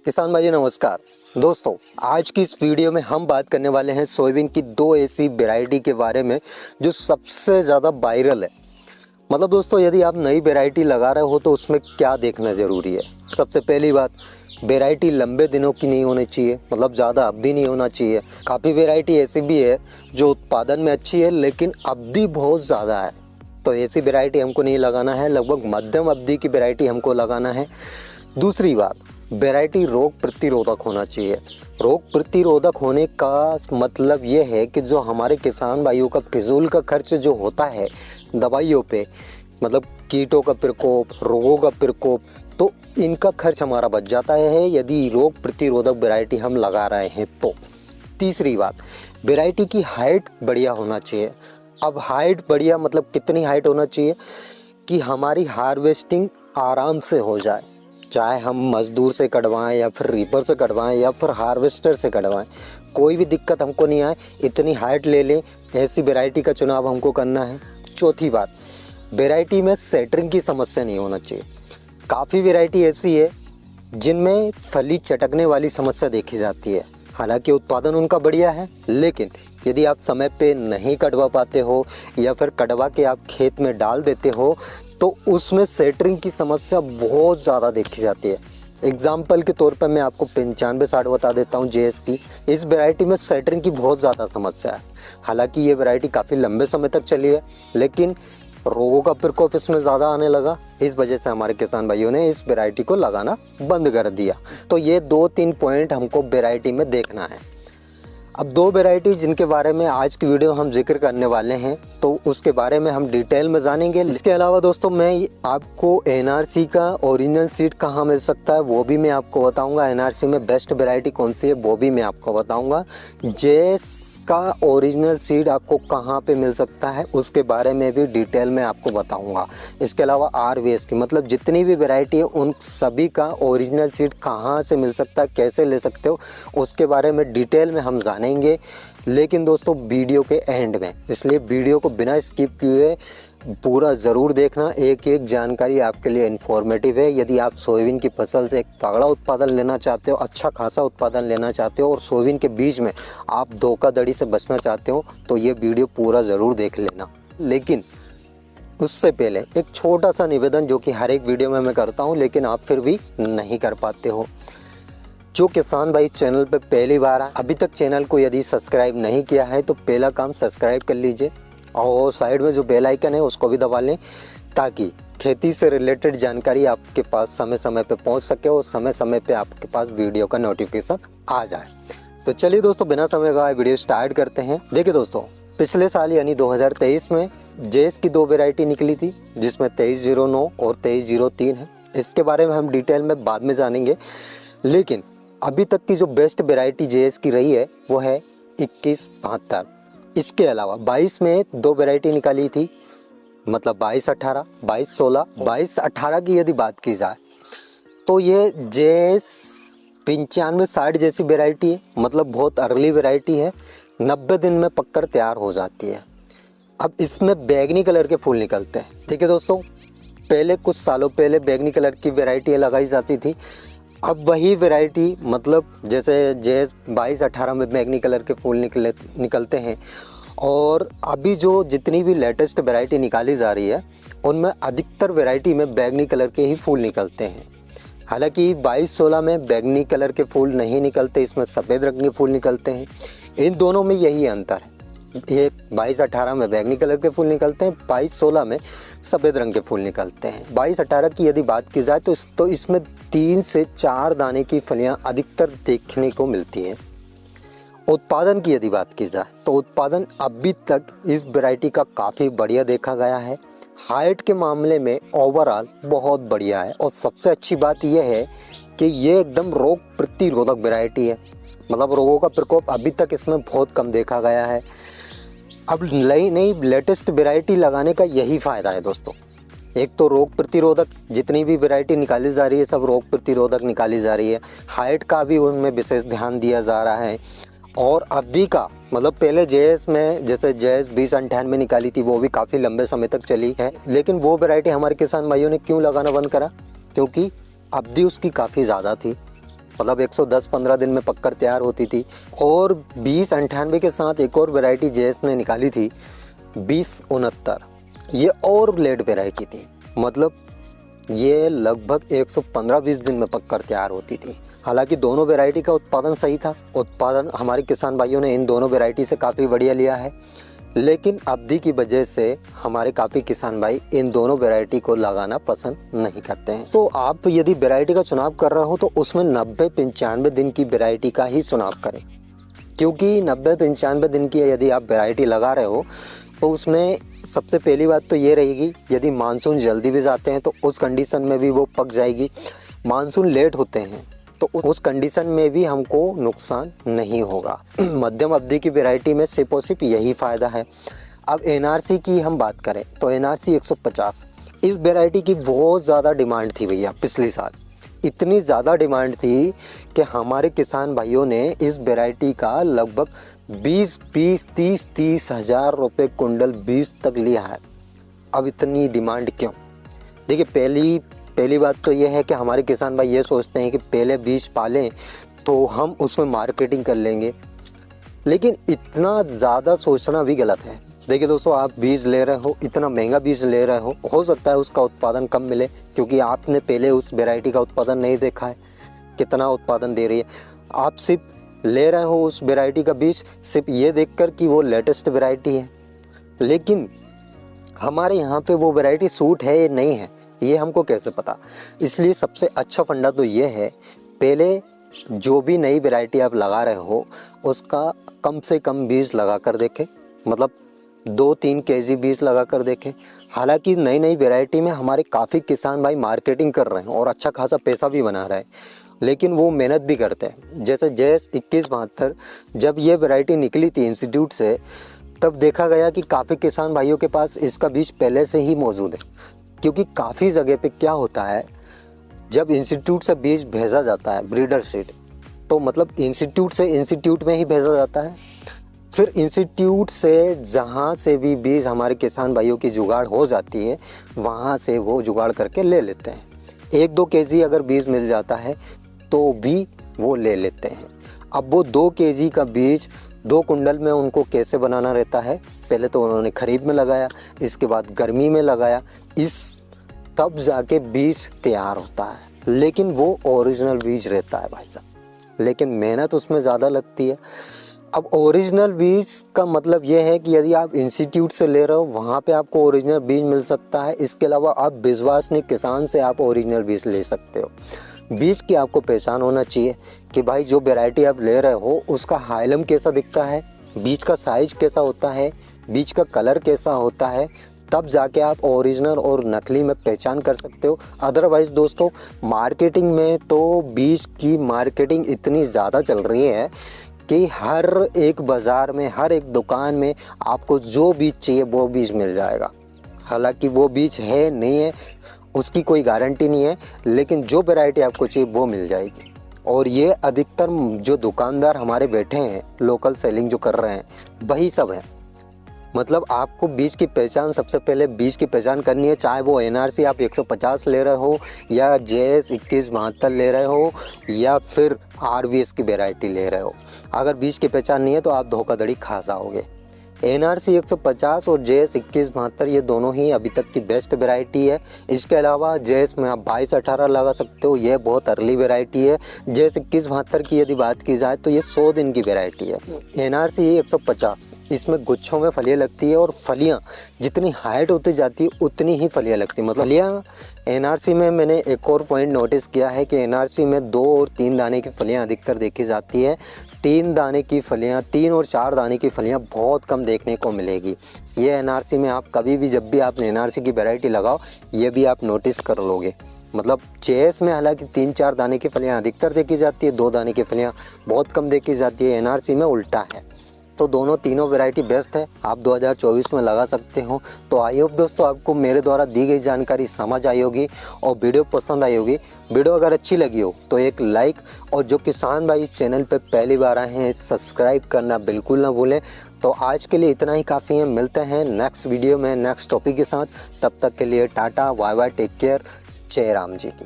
किसान भाई नमस्कार दोस्तों, आज की इस वीडियो में हम बात करने वाले हैं सोयाबीन की दो ऐसी वैरायटी के बारे में जो सबसे ज़्यादा वायरल है। मतलब दोस्तों, यदि आप नई वैरायटी लगा रहे हो तो उसमें क्या देखना ज़रूरी है। सबसे पहली बात, वैरायटी लंबे दिनों की नहीं होनी चाहिए, मतलब ज़्यादा अवधि नहीं होना चाहिए। काफ़ी वैरायटी ऐसी भी है जो उत्पादन में अच्छी है लेकिन अवधि बहुत ज़्यादा है, तो ऐसी वैरायटी हमको नहीं लगाना है। लगभग मध्यम अवधि की वैरायटी हमको लगाना है। दूसरी बात, वैरायटी रोग प्रतिरोधक होना चाहिए। रोग प्रतिरोधक होने का मतलब ये है कि जो हमारे किसान भाइयों का फिजूल का खर्च जो होता है दवाइयों पे, मतलब कीटों का प्रकोप, रोगों का प्रकोप, तो इनका खर्च हमारा बच जाता है यदि रोग प्रतिरोधक वैरायटी हम लगा रहे हैं तो। तीसरी बात, वैरायटी की हाइट बढ़िया होना चाहिए। अब हाइट बढ़िया मतलब कितनी हाइट होना चाहिए कि हमारी हार्वेस्टिंग आराम से हो जाए, चाहे हम मजदूर से कटवाएं या फिर रीपर से कटवाएं या फिर हार्वेस्टर से कटवाएं, कोई भी दिक्कत हमको नहीं आए, इतनी हाइट ले लें, ऐसी वैरायटी का चुनाव हमको करना है। चौथी बात, वैरायटी में सेटरिंग की समस्या नहीं होना चाहिए। काफ़ी वैरायटी ऐसी है जिनमें फली चटकने वाली समस्या देखी जाती है। हालांकि उत्पादन उनका बढ़िया है, लेकिन यदि आप समय पे नहीं कटवा पाते हो या फिर कटवा के आप खेत में डाल देते हो तो उसमें सेटरिंग की समस्या बहुत ज़्यादा देखी जाती है। एग्जाम्पल के तौर पर मैं आपको 9560 बता देता हूँ जेएस की। इस वैरायटी में सेटरिंग की बहुत ज़्यादा समस्या है। हालांकि ये वैरायटी काफ़ी लंबे समय तक चली है, लेकिन रोगों का प्रकोप इसमें ज़्यादा आने लगा। इस वजह से हमारे किसान भाइयों ने इस वैरायटी को लगाना बंद कर दिया। तो ये 2-3 पॉइंट हमको वैरायटी में देखना है। अब दो वैरायटी जिनके बारे में आज की वीडियो हम जिक्र करने वाले हैं, तो उसके बारे में हम डिटेल में जानेंगे। इसके अलावा दोस्तों, मैं आपको एनआरसी का ओरिजिनल सीड कहाँ मिल सकता है वो भी मैं आपको बताऊंगा। एनआरसी में बेस्ट वैरायटी कौन सी है वो भी मैं आपको बताऊंगा। जेएस का ओरिजिनल सीड आपको कहाँ पे मिल सकता है उसके बारे में भी डिटेल में आपको बताऊंगा। इसके अलावा आरवीएस की, मतलब जितनी भी वैरायटी है उन सभी का ओरिजिनल सीड कहाँ से मिल सकता है, कैसे ले सकते हो, उसके बारे में डिटेल में हम जानेंगे। लेकिन दोस्तों, वीडियो के एंड में, इसलिए वीडियो को बिना स्किप किए पूरा ज़रूर देखना। एक एक जानकारी आपके लिए इन्फॉर्मेटिव है। यदि आप सोयाबीन की फसल से एक तगड़ा उत्पादन लेना चाहते हो, अच्छा खासा उत्पादन लेना चाहते हो और सोयाबीन के बीज में आप धोखाधड़ी से बचना चाहते हो तो ये वीडियो पूरा ज़रूर देख लेना। लेकिन उससे पहले एक छोटा सा निवेदन जो कि हर एक वीडियो में मैं करता हूँ लेकिन आप फिर भी नहीं कर पाते हो। जो किसान भाई चैनल पे पहली बार आए, अभी तक चैनल को यदि सब्सक्राइब नहीं किया है तो पहला काम सब्सक्राइब कर लीजिए और साइड में जो बेल आइकन है उसको भी दबा लें, ताकि खेती से रिलेटेड जानकारी आपके पास समय समय पे पहुंच सके और समय समय पे आपके पास वीडियो का नोटिफिकेशन आ जाए। तो चलिए दोस्तों, बिना समय गवाए वीडियो स्टार्ट करते हैं। देखिए दोस्तों, पिछले साल यानी 2023 में जेएस की दो वैरायटी निकली थी जिसमें 2309 और 2303 है। इसके बारे में हम डिटेल में बाद में जानेंगे, लेकिन अभी तक की जो बेस्ट वैरायटी जेएस की रही है वो है 2172। इसके अलावा 22 में दो वैरायटी निकाली थी, मतलब 2218, 2216, 2218 की यदि बात की जाए तो ये जेएस 9560 जैसी वैरायटी है, मतलब बहुत अर्ली वैरायटी है। 90 दिन में पककर तैयार हो जाती है। अब इसमें बैगनी कलर के फूल निकलते हैं। ठीक है दोस्तों, पहले कुछ सालों पहले बैगनी कलर की वैरायटी लगाई जाती थी। अब वही वैरायटी, मतलब जैसे जेएस 2218 में बैगनी कलर के फूल निकलते हैं, और अभी जो जितनी भी लेटेस्ट वैरायटी निकाली जा रही है उनमें अधिकतर वैरायटी में बैगनी कलर के ही फूल निकलते हैं। हालांकि 2216 में बैगनी कलर के फूल नहीं निकलते, इसमें सफ़ेद रंग के फूल निकलते हैं। इन दोनों में यही अंतर है, ये 2218 में बैगनी कलर के फूल निकलते हैं, 2216 में सफ़ेद रंग के फूल निकलते हैं। 2218 की यदि बात की जाए तो इसमें 3 से 4 दाने की फलियां अधिकतर देखने को मिलती हैं। उत्पादन की यदि बात की जाए तो उत्पादन अभी तक इस वैरायटी का काफ़ी बढ़िया देखा गया है। हाइट के मामले में ओवरऑल बहुत बढ़िया है, और सबसे अच्छी बात यह है कि ये एकदम रोग प्रतिरोधक वैरायटी है, मतलब रोगों का प्रकोप अभी तक इसमें बहुत कम देखा गया है। अब नई नई लेटेस्ट वैरायटी लगाने का यही फ़ायदा है दोस्तों। एक तो रोग प्रतिरोधक, जितनी भी वैरायटी निकाली जा रही है सब रोग प्रतिरोधक निकाली जा रही है। हाइट का भी उनमें विशेष ध्यान दिया जा रहा है, और अवधि का, मतलब पहले जेएस में जैसे जेएस 2098 में निकाली थी वो भी काफ़ी लंबे समय तक चली है, लेकिन वो वैरायटी हमारे किसान भाइयों ने क्यों लगाना बंद करा? क्योंकि अवधि उसकी काफ़ी ज़्यादा थी। मतलब 110-15 दिन में पककर तैयार होती थी। और 2098 के साथ एक और वैरायटी जेएस ने निकाली थी 2069, ये और लेट वैरायटी थी। मतलब ये लगभग 115-20 दिन में पककर तैयार होती थी। हालांकि दोनों वैरायटी का उत्पादन सही था, उत्पादन हमारे किसान भाइयों ने इन दोनों वैरायटी से काफ़ी बढ़िया लिया है, लेकिन अवधि की वजह से हमारे काफ़ी किसान भाई इन दोनों वैरायटी को लगाना पसंद नहीं करते हैं। तो आप यदि वैरायटी का चुनाव कर रहे हो तो उसमें 90-95 दिन की वैरायटी का ही चुनाव करें, क्योंकि 90-95 दिन की यदि आप वैरायटी लगा रहे हो तो उसमें सबसे पहली बात तो ये रहेगी, यदि मानसून जल्दी भी जाते हैं तो उस कंडीशन में भी वो पक जाएगी। मानसून लेट होते हैं तो उस कंडीशन में भी हमको नुकसान नहीं होगा। मध्यम अवधि की वैरायटी में सिर्फ और सिर्फ यही फ़ायदा है। अब एनआरसी की हम बात करें तो एनआरसी 150, इस वैरायटी की बहुत ज़्यादा डिमांड थी भैया। पिछले साल इतनी ज़्यादा डिमांड थी कि हमारे किसान भाइयों ने इस वैरायटी का लगभग 20-30 हज़ार रुपये कुंडल बीज तक लिया है। अब इतनी डिमांड क्यों? देखिए, पहली बात तो ये है कि हमारे किसान भाई ये सोचते हैं कि पहले बीज पालें तो हम उसमें मार्केटिंग कर लेंगे, लेकिन इतना ज़्यादा सोचना भी गलत है। देखिए दोस्तों, आप बीज ले रहे हो, इतना महंगा बीज ले रहे हो सकता है उसका उत्पादन कम मिले, क्योंकि आपने पहले उस वैरायटी का उत्पादन नहीं देखा है कितना उत्पादन दे रही है। आप सिर्फ ले रहे हो उस वैरायटी का बीज सिर्फ ये देखकर कि वो लेटेस्ट वैरायटी है, लेकिन हमारे यहाँ पे वो वैरायटी सूट है या नहीं है ये हमको कैसे पता? इसलिए सबसे अच्छा फंडा तो ये है, पहले जो भी नई वैरायटी आप लगा रहे हो उसका कम से कम बीज लगा कर देखें, मतलब 2-3 केजी बीज लगा कर देखें। हालांकि नई नई वैरायटी में हमारे काफ़ी किसान भाई मार्केटिंग कर रहे हैं और अच्छा खासा पैसा भी बना रहे हैं, लेकिन वो मेहनत भी करते हैं। जैसे जेएस 2172 जब ये वैरायटी निकली थी इंस्टीट्यूट से, तब देखा गया कि काफ़ी किसान भाइयों के पास इसका बीज पहले से ही मौजूद है। क्योंकि काफ़ी जगह पे क्या होता है, जब इंस्टीट्यूट से बीज भेजा जाता है ब्रीडर सीड, तो मतलब इंस्टीट्यूट से इंस्टीट्यूट में ही भेजा जाता है, फिर इंस्टीट्यूट से जहाँ से भी बीज हमारे किसान भाइयों की जुगाड़ हो जाती है वहाँ से वो जुगाड़ करके ले लेते हैं। 1-2 केजी अगर बीज मिल जाता है तो भी वो ले लेते हैं। अब वो 2 केजी का बीज 2 कुंडल में उनको कैसे बनाना रहता है, पहले तो उन्होंने खरीफ में लगाया, इसके बाद गर्मी में लगाया, तब जाके बीज तैयार होता है। लेकिन वो ओरिजिनल बीज रहता है भाई साहब, लेकिन मेहनत उसमें ज़्यादा लगती है। अब ओरिजिनल बीज का मतलब ये है कि यदि आप इंस्टीट्यूट से ले रहे हो वहाँ पे आपको ओरिजिनल बीज मिल सकता है। इसके अलावा आप विश्वसनीय किसान से आप ओरिजिनल बीज ले सकते हो। बीज की आपको पहचान होना चाहिए कि भाई जो वैरायटी आप ले रहे हो उसका हाइलम कैसा दिखता है, बीज का साइज कैसा होता है, बीज का कलर कैसा होता है, तब जाके आप ओरिजिनल और नकली में पहचान कर सकते हो। अदरवाइज़ दोस्तों, मार्केटिंग में तो बीज की मार्केटिंग इतनी ज़्यादा चल रही है कि हर एक बाज़ार में, हर एक दुकान में आपको जो बीज चाहिए वो बीज मिल जाएगा। हालांकि वो बीज है नहीं है उसकी कोई गारंटी नहीं है, लेकिन जो वैरायटी आपको चाहिए वो मिल जाएगी। और ये अधिकतर जो दुकानदार हमारे बैठे हैं, लोकल सेलिंग जो कर रहे हैं, वही सब है। मतलब आपको बीज की पहचान, सबसे पहले बीज की पहचान करनी है, चाहे वो एनआरसी आप 150 ले रहे हो या जेएस 2172 ले रहे हो या फिर आरवीएस की वैरायटी ले रहे हो। अगर बीज की पहचान नहीं है तो आप धोखाधड़ी खा जाओगे। एनआरसी 150 और जेएस 2172 ये दोनों ही अभी तक की बेस्ट वैरायटी है। इसके अलावा जेएस में आप 22-18 लगा सकते हो, ये बहुत अर्ली वैरायटी है। जेएस 2172 की यदि बात की जाए तो ये 100 दिन की वैरायटी है। एनआरसी 150 इसमें गुच्छों में फलियाँ लगती है और फलियाँ जितनी हाइट होती जाती है उतनी ही फलियाँ लगती है। मतलब फलियाँ एनआरसी में मैंने एक और पॉइंट नोटिस किया है कि एनआरसी में 2 और 3 दाने की फलियाँ अधिकतर देखी जाती है। 3 दाने की फलियाँ, 3 और 4 दाने की फलियाँ बहुत कम देखने को मिलेगी। ये एनआरसी में आप कभी भी जब भी आपने एनआरसी की वैरायटी लगाओ ये भी आप नोटिस कर लोगे। मतलब जेएस में हालांकि 3-4 दाने की फलियाँ अधिकतर देखी जाती है, 2 दाने की फलियाँ बहुत कम देखी जाती है। एनआरसी में उल्टा है। तो तीनों वैरायटी बेस्ट है, आप 2024 में लगा सकते हो। तो आई होप दोस्तों आपको मेरे द्वारा दी गई जानकारी समझ आई होगी और वीडियो पसंद आई होगी। वीडियो अगर अच्छी लगी हो तो एक लाइक, और जो किसान भाई इस चैनल पे पहली बार आए हैं सब्सक्राइब करना बिल्कुल ना भूलें। तो आज के लिए इतना ही काफ़ी है, मिलते हैं नेक्स्ट वीडियो में नेक्स्ट टॉपिक के साथ। तब तक के लिए tata, bye bye, take care, जय राम जी की।